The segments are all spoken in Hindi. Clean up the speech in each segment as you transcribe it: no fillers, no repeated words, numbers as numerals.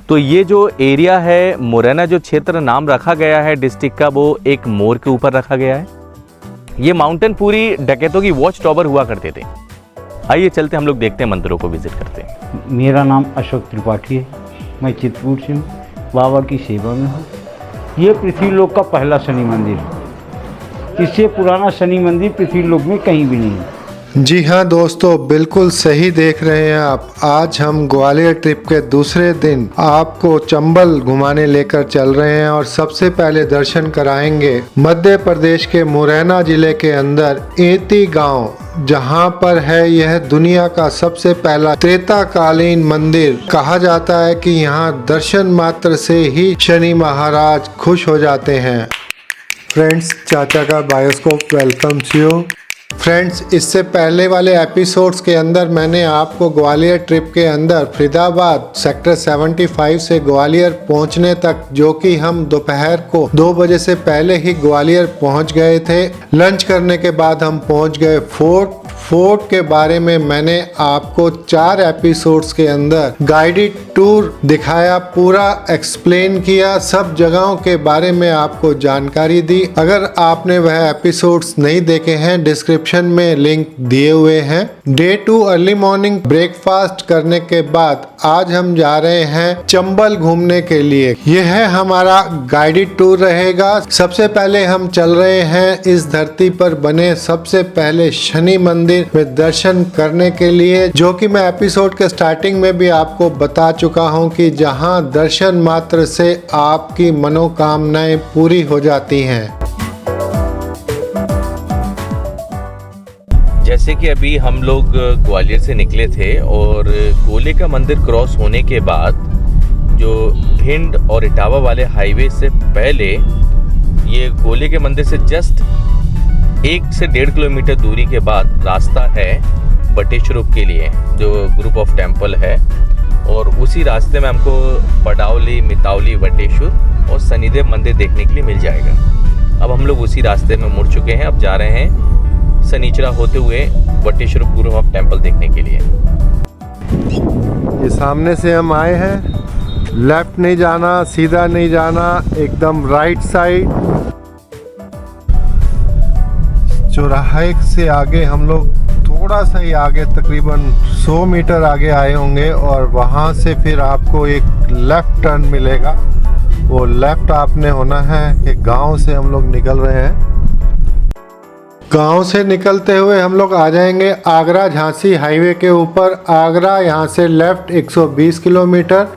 तो ये जो एरिया है मुरैना, जो क्षेत्र नाम रखा गया है डिस्ट्रिक्ट का, वो एक मोर के ऊपर रखा गया है। ये माउंटेन पूरी डकैतों की वॉच टावर हुआ करते थे। आइए चलते हम लोग देखते हैं, मंदिरों को विजिट करते हैं। मेरा नाम अशोक त्रिपाठी है, मैं चित्रकूट से हूँ, बाबा की सेवा में हूँ। ये पृथ्वीलोक का पहला शनि मंदिर है। इससे पुराना शनि मंदिर पृथ्वीलोक में कहीं भी नहीं है। जी हाँ दोस्तों, बिल्कुल सही देख रहे हैं आप। आज हम ग्वालियर ट्रिप के दूसरे दिन आपको चंबल घुमाने लेकर चल रहे हैं और सबसे पहले दर्शन कराएंगे मध्य प्रदेश के मुरैना जिले के अंदर एती गांव, जहां पर है यह दुनिया का सबसे पहला त्रेताकालीन मंदिर। कहा जाता है कि यहां दर्शन मात्र से ही शनि महाराज खुश हो जाते हैं। फ्रेंड्स, चाचा का बायोस्कोप वेलकम यू। फ्रेंड्स, इससे पहले वाले एपिसोड्स के अंदर मैंने आपको ग्वालियर ट्रिप के अंदर फरीदाबाद सेक्टर 75 से ग्वालियर पहुंचने तक, जो कि हम दोपहर को 2 बजे से पहले ही ग्वालियर पहुंच गए थे। लंच करने के बाद हम पहुंच गए फोर्ट के बारे में मैंने आपको 4 एपिसोड्स के अंदर गाइडेड टूर दिखाया, पूरा एक्सप्लेन किया, सब जगहों के बारे में आपको जानकारी दी। अगर आपने वह एपिसोड्स नहीं देखे हैं, डिस्क्रिप्शन में लिंक दिए हुए हैं। डे 2 अर्ली मॉर्निंग ब्रेकफास्ट करने के बाद आज हम जा रहे हैं चंबल घूमने के लिए। यह है हमारा गाइडेड टूर रहेगा। सबसे पहले हम चल रहे हैं इस धरती पर बने सबसे पहले शनि मंदिर में दर्शन करने के लिए, जो कि मैं एपिसोड के स्टार्टिंग में भी आपको बता चुका हूं कि जहां दर्शन मात्र से आपकी मनोकामनाएं पूरी हो जाती हैं। जैसे कि अभी हम लोग ग्वालियर से निकले थे और गोले का मंदिर क्रॉस होने के बाद जो भिंड और इटावा वाले हाईवे से पहले ये गोले के मंदिर से जस्ट 1 से 1.5 किलोमीटर दूरी के बाद रास्ता है बटेश्वर के लिए, जो ग्रुप ऑफ टेम्पल है। और उसी रास्ते में हमको बडावली, मितावली, वटेश्वर और शनिदेव मंदिर देखने के लिए मिल जाएगा। अब हम लोग उसी रास्ते में मुड़ चुके हैं। अब जा रहे हैं शनिचरा होते हुए वटेश्वर ग्रुप ऑफ टेम्पल देखने के लिए। ये सामने से हम आए हैं, लेफ्ट नहीं जाना, सीधा नहीं जाना, एकदम राइट साइड। चौराहे से आगे हम लोग थोड़ा सा ही आगे, तकरीबन 100 मीटर आगे आए होंगे और वहाँ से फिर आपको एक लेफ्ट टर्न मिलेगा। वो लेफ्ट आपने होना है कि गांव से हम लोग निकल रहे हैं। गांव से निकलते हुए हम लोग आ जाएंगे आगरा झांसी हाईवे के ऊपर। आगरा यहाँ से left 120 kilometre,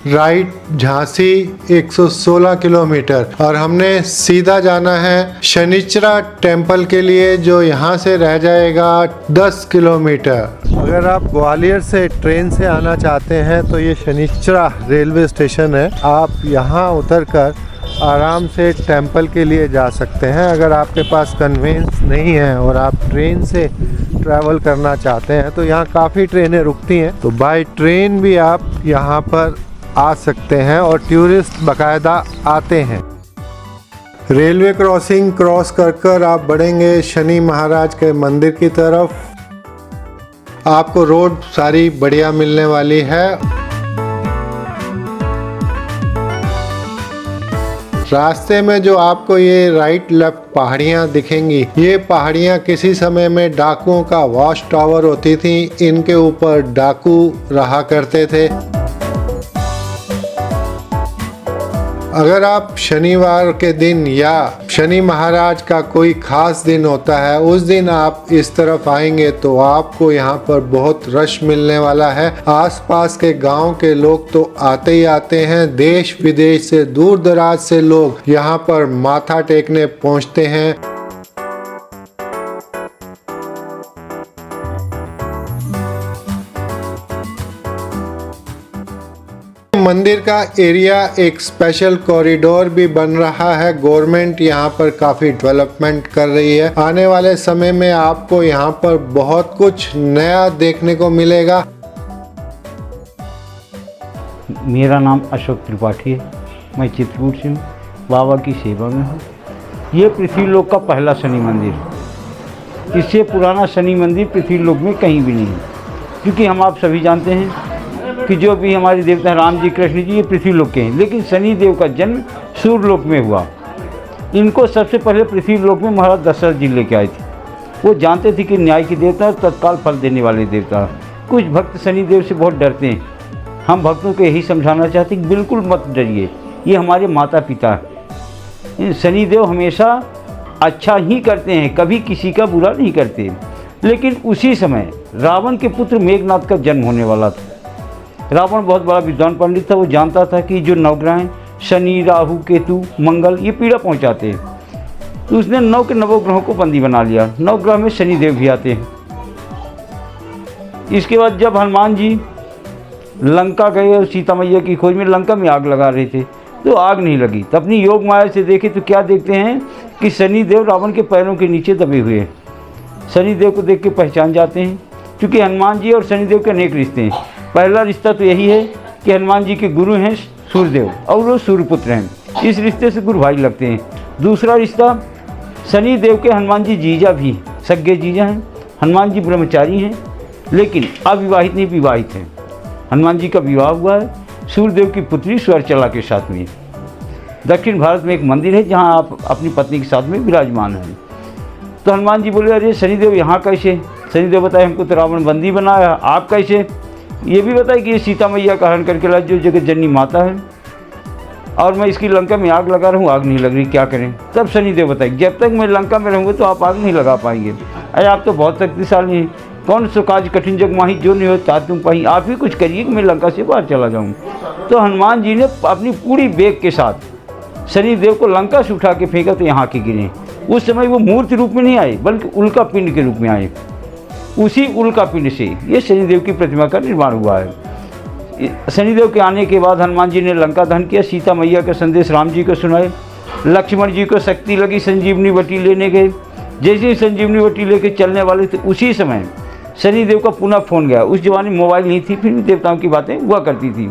right Jhansi 116 kilometre, और हमने सीधा जाना है शनिचरा टेम्पल के लिए, जो यहाँ से रह जाएगा 10 किलोमीटर। अगर आप ग्वालियर से ट्रेन से आना चाहते हैं तो ये शनिचरा रेलवे स्टेशन है। आप यहाँ उतरकर आराम से टेम्पल के लिए जा सकते हैं। अगर आपके पास कन्वेंस नहीं है और आप ट्रेन से ट्रैवल करना चाहते हैं तो यहाँ काफ़ी ट्रेनें रुकती हैं, तो बाय ट्रेन भी आप यहाँ पर आ सकते हैं और टूरिस्ट बाकायदा आते हैं। रेलवे क्रॉसिंग क्रॉस कर आप बढ़ेंगे शनि महाराज के मंदिर की तरफ। आपको रोड सारी बढ़िया मिलने वाली है। रास्ते में जो आपको ये राइट लेफ्ट पहाड़ियाँ दिखेंगी, ये पहाड़ियाँ किसी समय में डाकुओं का वॉच टावर होती थी। इनके ऊपर डाकू रहा करते थे। अगर आप शनिवार के दिन या शनि महाराज का कोई खास दिन होता है, उस दिन आप इस तरफ आएंगे तो आपको यहाँ पर बहुत रश मिलने वाला है। आसपास के गांव के लोग तो आते ही आते हैं, देश विदेश से, दूर दराज से लोग यहाँ पर माथा टेकने पहुँचते हैं। मंदिर का एरिया एक स्पेशल कॉरिडोर भी बन रहा है। गवर्नमेंट यहाँ पर काफ़ी डेवलपमेंट कर रही है। आने वाले समय में आपको यहाँ पर बहुत कुछ नया देखने को मिलेगा। मेरा नाम अशोक त्रिपाठी है, मैं चित्रकूट से हूँ, बाबा की सेवा में हूँ। ये पृथ्वीलोक का पहला शनि मंदिर है। इससे पुराना शनि मंदिर पृथ्वीलोक में कहीं भी नहीं है, क्योंकि हम आप सभी जानते हैं कि जो भी हमारे देवता राम जी कृष्ण जी ये पृथ्वी लोक के हैं, लेकिन शनि देव का जन्म सूर्य लोक में हुआ। इनको सबसे पहले पृथ्वी लोक में महाराज दशरथ जी लेके आए थे। वो जानते थे कि न्याय के देवता और तत्काल फल देने वाले देवता। कुछ भक्त शनि देव से बहुत डरते हैं। हम भक्तों को यही समझाना चाहते हैं कि बिल्कुल मत डरिए, ये हमारे माता पिता हैं। शनि देव हमेशा अच्छा ही करते हैं, कभी किसी का बुरा नहीं करते। लेकिन उसी समय रावण के पुत्र मेघनाथ का जन्म होने वाला था। रावण बहुत बड़ा विद्वान पंडित था। वो जानता था कि जो नवग्रह हैं शनि, राहु, केतु, मंगल ये पीड़ा पहुंचाते हैं। तो उसने 9 के 9 ग्रहों को बंदी बना लिया। 9 ग्रह में शनि देव भी आते हैं। इसके बाद जब हनुमान जी लंका गए और सीता मैया की खोज में लंका में आग लगा रहे थे तो आग नहीं लगी। तो अपनी योग माया से देखे तो क्या देखते हैं कि शनि देव रावण के पैरों के नीचे दबे हुए हैं। शनि देव को देख के पहचान जाते हैं, क्योंकि हनुमान जी और शनि देव के अनेक रिश्ते हैं। पहला रिश्ता तो यही है कि हनुमान जी के गुरु हैं सूर्यदेव और वो सूर्यपुत्र हैं, इस रिश्ते से गुरु भाई लगते हैं। दूसरा रिश्ता शनि देव के हनुमान जी जीजा भी, सगे जीजा हैं। हनुमान जी ब्रह्मचारी हैं लेकिन अविवाहित नहीं, विवाहित हैं। हनुमान जी का विवाह हुआ है सूर्यदेव की पुत्री स्वर्चला के साथ में। दक्षिण भारत में एक मंदिर है जहाँ आप अपनी पत्नी के साथ में विराजमान हैं। तो हनुमान जी बोले, अरे शनिदेव यहाँ कैसे? शनिदेव बताए, हमको तो रावण बंदी बनाया, आप कैसे? ये भी बताए कि ये सीता मैया का हरण करके ला, जो जगत जननी माता है, और मैं इसकी लंका में आग लगा रहा हूँ, आग नहीं लग रही, क्या करें? तब शनिदेव बताए, जब तक मैं लंका में रहूँगा तो आप आग नहीं लगा पाएंगे। अरे आप तो बहुत शक्तिशाली हैं, कौन सो काज कठिन जग माही, जो नहीं होता तुम पाई, आप ही कुछ करिए कि मैं लंका से बाहर चला जाऊँ। तो हनुमान जी ने अपनी पूरी बेग के साथ शनिदेव को लंका से उठा के फेंका तो यहाँ के गिरे। उस समय वो मूर्ति रूप में नहीं आए बल्कि उल्का पिंड के रूप में आए। उसी उल्का पिंड से ये शनिदेव की प्रतिमा का निर्माण हुआ है। शनिदेव के आने के बाद हनुमान जी ने लंका दहन किया, सीता मैया का संदेश राम जी को सुनाए। लक्ष्मण जी को शक्ति लगी, संजीवनी वटी लेने गए। जैसे ही संजीवनी वटी लेके चलने वाले थे उसी समय शनिदेव का पुनः फ़ोन गया। उस जमाने में मोबाइल नहीं थी, फिर भी देवताओं की बातें हुआ करती थी।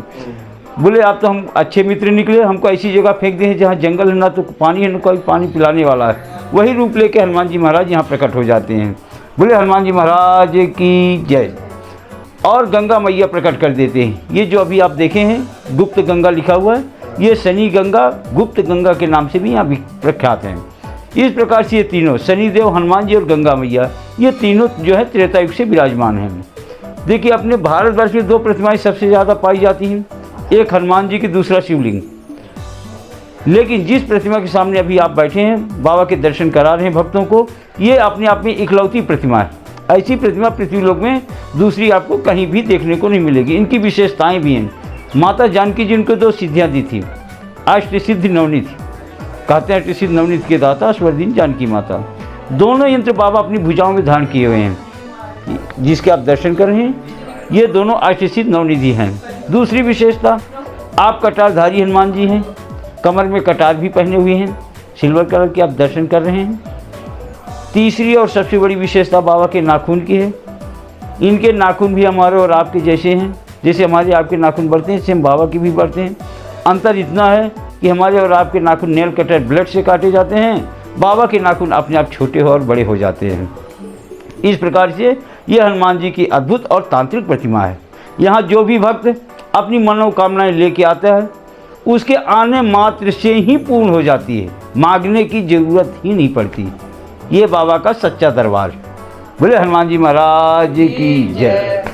बोले, आप तो हम अच्छे मित्र निकले, हमको ऐसी जगह फेंक दें जहाँ जंगल है, ना तो पानी है, ना कोई पानी पिलाने वाला है। वही रूप लेके हनुमान जी महाराज यहाँ प्रकट हो जाते हैं। बोले हनुमान जी महाराज की जय। और गंगा मैया प्रकट कर देते हैं। ये जो अभी आप देखे हैं गुप्त गंगा लिखा हुआ है, ये शनि गंगा गुप्त गंगा के नाम से भी यहाँ भी प्रख्यात हैं। इस प्रकार से ये तीनों शनिदेव, हनुमान जी और गंगा मैया, ये तीनों जो है त्रेता युग से विराजमान हैं। देखिए अपने भारतवर्ष में 2 प्रतिमाएं सबसे ज़्यादा पाई जाती हैं, एक हनुमान जी की, दूसरा शिवलिंग। लेकिन जिस प्रतिमा के सामने अभी आप बैठे हैं, बाबा के दर्शन करा रहे हैं भक्तों को, ये अपने आप में इकलौती प्रतिमा है। ऐसी प्रतिमा पृथ्वी लोक में दूसरी आपको कहीं भी देखने को नहीं मिलेगी। इनकी विशेषताएं भी हैं। माता जानकी जी इनको 2 सिद्धियाँ दी थी, अष्टसिद्धि नवनीत। कहते हैं अष्टसिद्धि नवनीत के दाता स्वरदीन जानकी माता। दोनों यंत्र बाबा अपनी भुजाओं में धारण किए हुए हैं, जिसके आप दर्शन कर रहे हैं, ये दोनों अष्टसिद्धि नवनिधि हैं। दूसरी विशेषता, आप कटारधारी हनुमान जी हैं, कमर में कटार भी पहने हुए हैं, सिल्वर कलर के आप दर्शन कर रहे हैं। तीसरी और सबसे बड़ी विशेषता बाबा के नाखून की है। इनके नाखून भी हमारे और आपके जैसे हैं, जैसे हमारे आपके नाखून बढ़ते हैं सेम बाबा के भी बढ़ते हैं। अंतर इतना है कि हमारे और आपके नाखून नेल कटर ब्लेड से काटे जाते हैं, बाबा के नाखून अपने आप छोटे और बड़े हो जाते हैं। इस प्रकार से यह हनुमान जी की अद्भुत और तांत्रिक प्रतिमा है। यहाँ जो भी भक्त अपनी मनोकामनाएं लेके आता है उसके आने मात्र से ही पूर्ण हो जाती है, मांगने की ज़रूरत ही नहीं पड़ती। ये बाबा का सच्चा दरबार। बोले हनुमान जी महाराज की जय।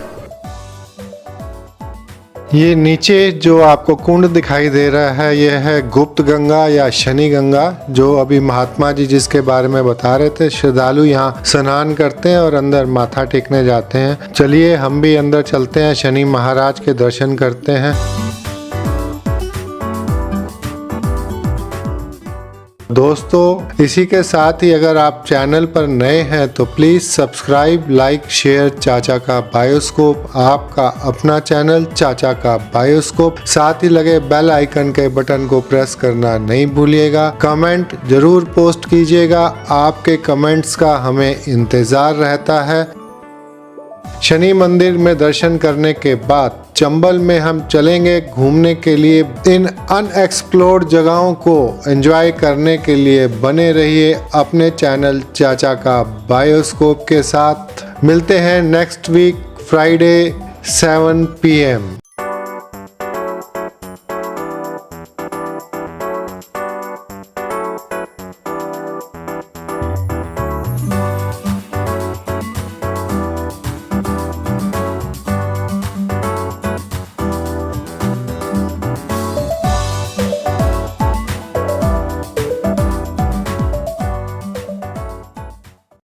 ये नीचे जो आपको कुंड दिखाई दे रहा है, ये है गुप्त गंगा या शनि गंगा, जो अभी महात्मा जी जिसके बारे में बता रहे थे। श्रद्धालु यहाँ स्नान करते हैं और अंदर माथा टेकने जाते हैं। चलिए हम भी अंदर चलते हैं, शनि महाराज के दर्शन करते हैं। दोस्तों इसी के साथ ही अगर आप चैनल पर नए हैं तो प्लीज़ सब्सक्राइब, लाइक, शेयर चाचा का बायोस्कोप, आपका अपना चैनल चाचा का बायोस्कोप। साथ ही लगे बेल आइकन के बटन को प्रेस करना नहीं भूलिएगा। कमेंट जरूर पोस्ट कीजिएगा, आपके कमेंट्स का हमें इंतज़ार रहता है। शनि मंदिर में दर्शन करने के बाद चंबल में हम चलेंगे घूमने के लिए। इन अनएक्सप्लोर्ड जगहों को एंजॉय करने के लिए बने रहिए अपने चैनल चाचा का बायोस्कोप के साथ। मिलते हैं नेक्स्ट वीक फ्राइडे 7 PM।